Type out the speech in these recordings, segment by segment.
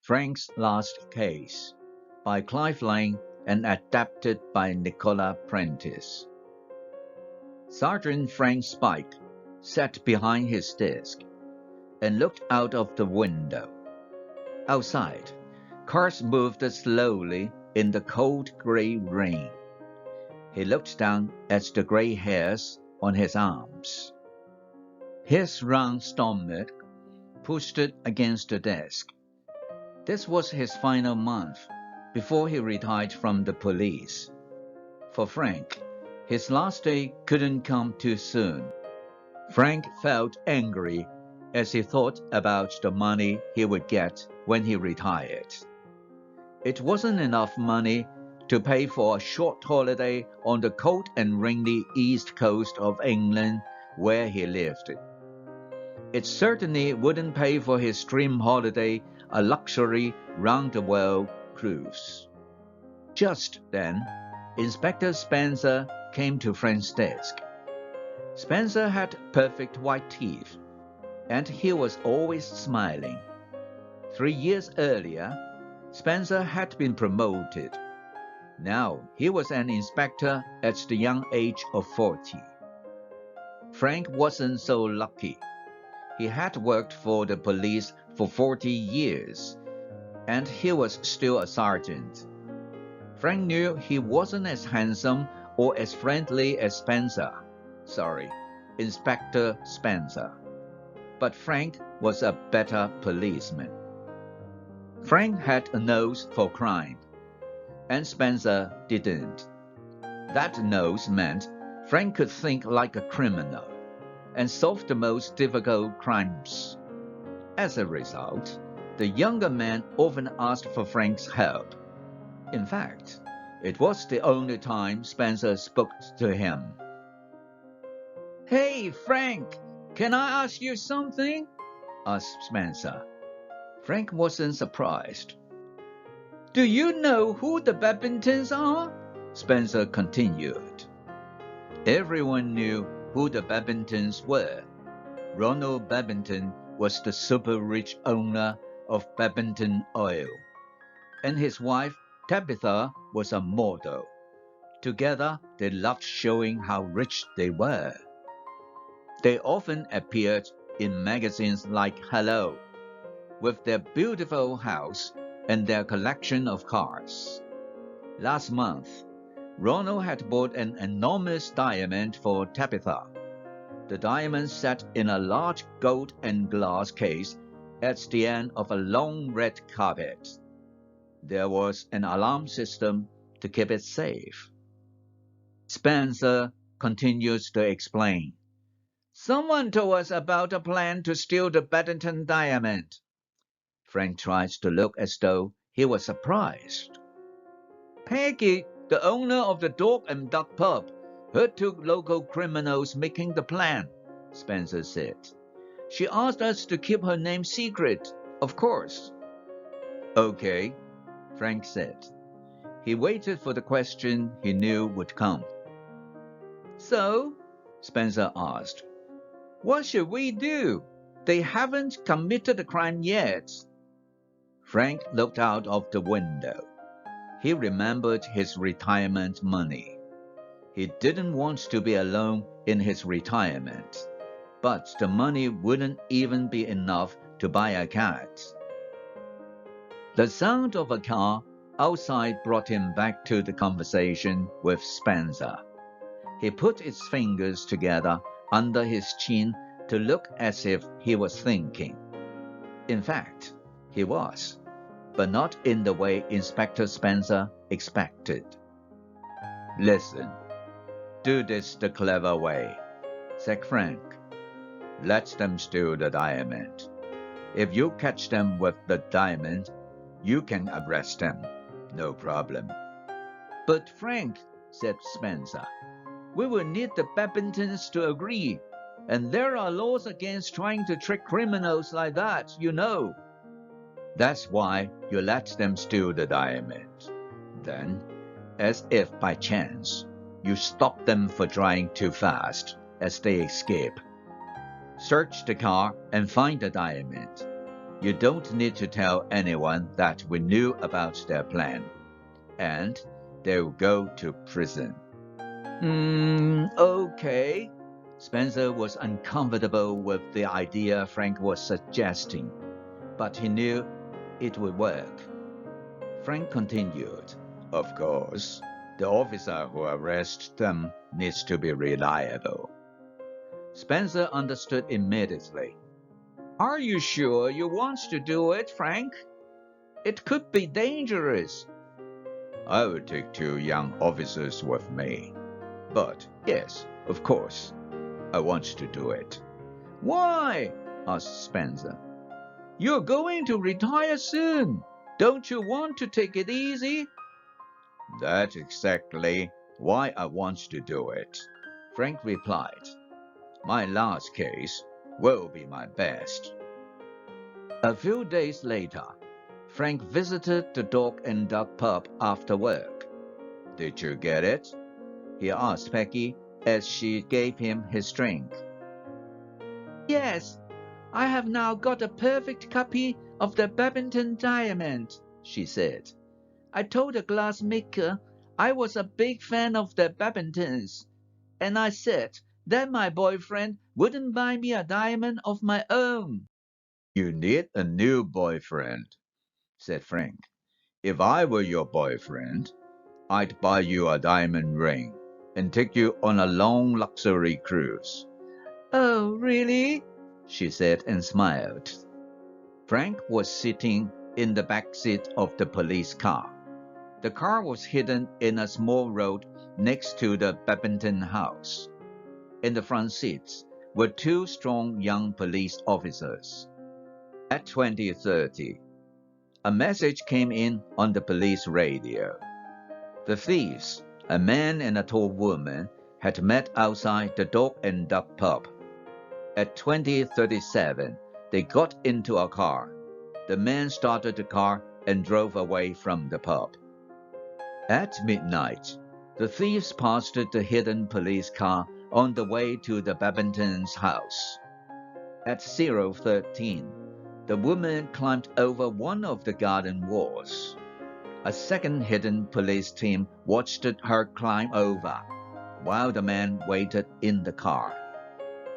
Frank's Last Case by Clive Lane and adapted by Nicola Prentice. Sergeant Frank Spike sat behind his desk and looked out of the window. Outside, cars moved slowly in the cold gray rain. He looked down at the gray hairs on his arms. His round stomach pushed against the desk. This was his final month before he retired from the police. For Frank, his last day couldn't come too soon. Frank felt angry as he thought about the money he would get when he retired. It wasn't enough money to pay for a short holiday on the cold and rainy east coast of England where he lived. It certainly wouldn't pay for his dream holiday, a luxury round-the-world cruise. Just then, Inspector Spencer came to Frank's desk. Spencer had perfect white teeth, and he was always smiling. 3 years earlier, Spencer had been promoted. Now he was an inspector at the young age of 40. Frank wasn't so lucky. He had worked for the police for 40 years, and he was still a sergeant. Frank knew he wasn't as handsome or as friendly as Inspector Spencer. But Frank was a better policeman. Frank had a nose for crime, and Spencer didn't. That nose meant Frank could think like a criminal and solve the most difficult crimes. As a result, the younger man often asked for Frank's help. In fact, it was the only time Spencer spoke to him. "Hey, Frank, can I ask you something?" asked Spencer. Frank wasn't surprised. "Do you know who the Babingtons are?" Spencer continued. Everyone knew who the Babingtons were. Ronald Babington was the super-rich owner of Babington Oil, and his wife Tabitha was a model. Together, they loved showing how rich they were. They often appeared in magazines like Hello, with their beautiful house and their collection of cars. Last month, Ronald had bought an enormous diamond for Tabitha. The diamond sat in a large gold and glass case at the end of a long red carpet. There was an alarm system to keep it safe. Spencer continues to explain. "Someone told us about a plan to steal the Babington diamond." Frank tries to look as though he was surprised. "Peggy, the owner of the Dog and Duck pub, heard 2 local criminals making the plan," Spencer said. "She asked us to keep her name secret, of course." "Okay," Frank said. He waited for the question he knew would come. "So?" Spencer asked. "What should we do? They haven't committed the crime yet." Frank looked out of the window. He remembered his retirement money. He didn't want to be alone in his retirement, but the money wouldn't even be enough to buy a cat. The sound of a car outside brought him back to the conversation with Spencer. He put his fingers together under his chin to look as if he was thinking. In fact, he was, but not in the way Inspector Spencer expected. "Listen, do this the clever way," said Frank. "Let them steal the diamond. If you catch them with the diamond, you can arrest them. No problem." "But Frank," said Spencer, "we will need the Babingtons to agree, and there are laws against trying to trick criminals like that, you know." "That's why you let them steal the diamond. Then, as if by chance, you stop them for driving too fast as they escape. Search the car and find the diamond. You don't need to tell anyone that we knew about their plan, and they'll go to prison. Okay. Spencer was uncomfortable with the idea Frank was suggesting, but he knew it would work. Frank continued, Of course, the officer who arrests them needs to be reliable. Spencer understood immediately. Are you sure you want to do it, Frank? It could be dangerous. I will take 2 young officers with me. But yes, of course, I want to do it. Why? Asked Spencer. You're going to retire soon. Don't you want to take it easy? That's exactly why I want to do it, Frank replied. My last case will be my best. A few days later, Frank visited the Dog and Duck pub after work. Did you get it? He asked Peggy as she gave him his drink. Yes, I have now got a perfect copy of the Babington diamond, she said. I told the glassmaker I was a big fan of the Babingtons, and I said that my boyfriend wouldn't buy me a diamond of my own. You need a new boyfriend, said Frank. If I were your boyfriend, I'd buy you a diamond ring and take you on a long luxury cruise. Oh, really? She said and smiled. Frank was sitting in the back seat of the police car. The car was hidden in a small road next to the Babington house. In the front seats were 2 strong young police officers. At 20:30, a message came in on the police radio. The thieves, a man and a tall woman, had met outside the Dog and Duck pub. At 20:37, they got into a car. The man started the car and drove away from the pub. At midnight, the thieves passed the hidden police car on the way to the Babingtons' house. At 0:13, the woman climbed over one of the garden walls. A second hidden police team watched her climb over, while the man waited in the car.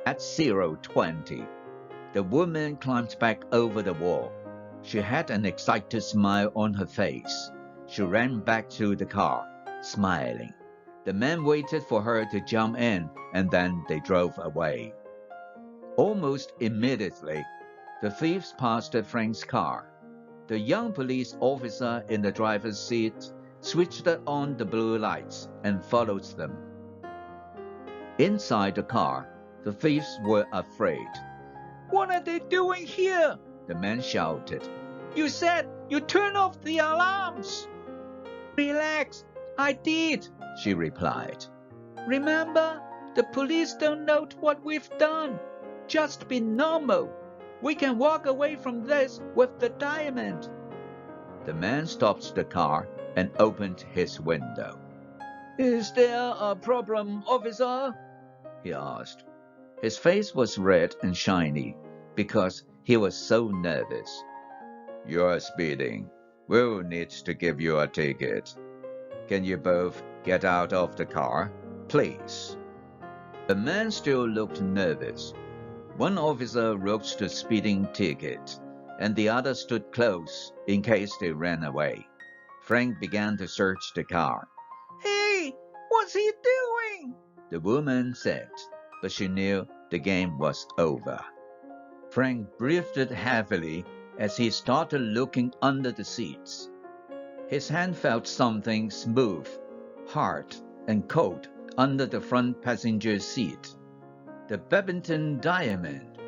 At 0:20, the woman climbed back over the wall. She had an excited smile on her face. She ran back to the car, smiling. The man waited for her to jump in, and then they drove away. Almost immediately, the thieves passed Frank's car. The young police officer in the driver's seat switched on the blue lights and followed them. Inside the car, the thieves were afraid. What are they doing here? The man shouted. You said you turn off the alarms. Relax, I did, she replied. Remember, the police don't know what we've done. Just be normal. We can walk away from this with the diamond. The man stopped the car and opened his window. Is there a problem, officer? He asked. His face was red and shiny because he was so nervous. You're speeding. We'll need to give you a ticket. Can you both get out of the car, please? The man still looked nervous. One officer wrote the speeding ticket, and the other stood close in case they ran away. Frank began to search the car. Hey, what's he doing? The woman said, but she knew the game was over. Frank breathed heavily as he started looking under the seats. His hand felt something smooth, hard, and cold under the front passenger seat. The Babington diamond.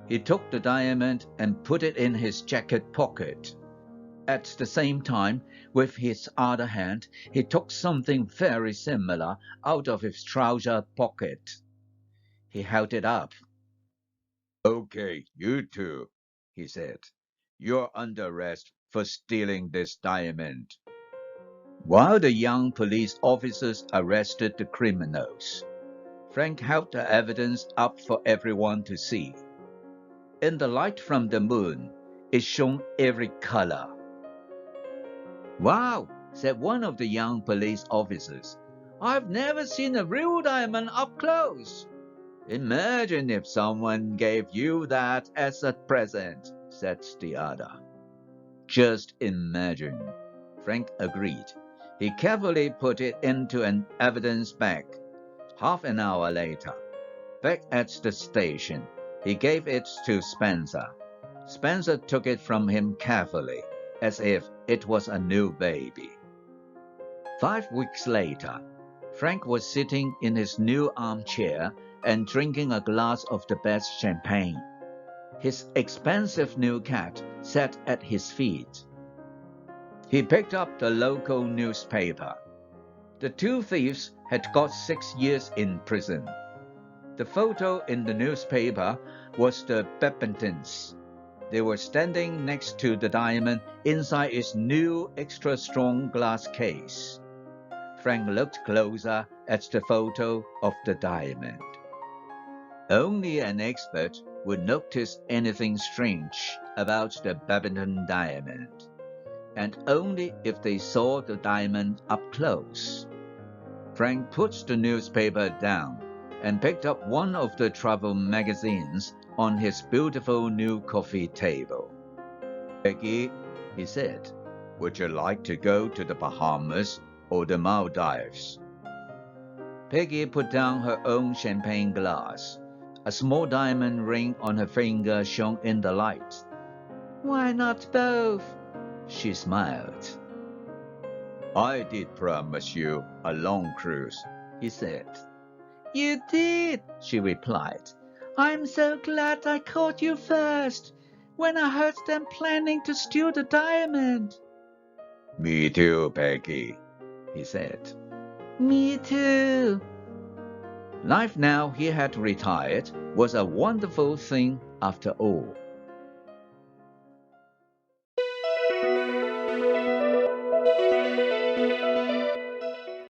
He took the diamond and put it in his jacket pocket. At the same time, with his other hand, he took something very similar out of his trouser pocket. He held it up. Okay, you two, he said. You're under arrest for stealing this diamond. While the young police officers arrested the criminals, Frank held the evidence up for everyone to see. In the light from the moon, It shone every color. "Wow," said one of the young police officers. "I've never seen a real diamond up close." "Imagine if someone gave you that as a present," said the other. "Just imagine," Frank agreed. He carefully put it into an evidence bag. Half an hour later, back at the station, he gave it to Spencer. Spencer took it from him carefully, as if it was a new baby. 5 weeks later, Frank was sitting in his new armchair and drinking a glass of the best champagne. His expensive new cat sat at his feet. He picked up the local newspaper. The 2 thieves had got 6 years in prison. The photo in the newspaper was the Badmintons. They were standing next to the diamond inside its new extra-strong glass case. Frank looked closer at the photo of the diamond. Only an expert would notice anything strange about the Badminton diamond, and only if they saw the diamond up close. Frank put the newspaper down and picked up one of the travel magazines on his beautiful new coffee table. "Peggy," he said, "would you like to go to the Bahamas or the Maldives?" Peggy put down her own champagne glass. A small diamond ring on her finger shone in the light. "Why not both?" she smiled. "I did promise you a long cruise," he said. "You did," she replied. "I'm so glad I caught you first, when I heard them planning to steal the diamond." "Me too, Peggy," he said. "Me too." Life now he had retired was a wonderful thing after all.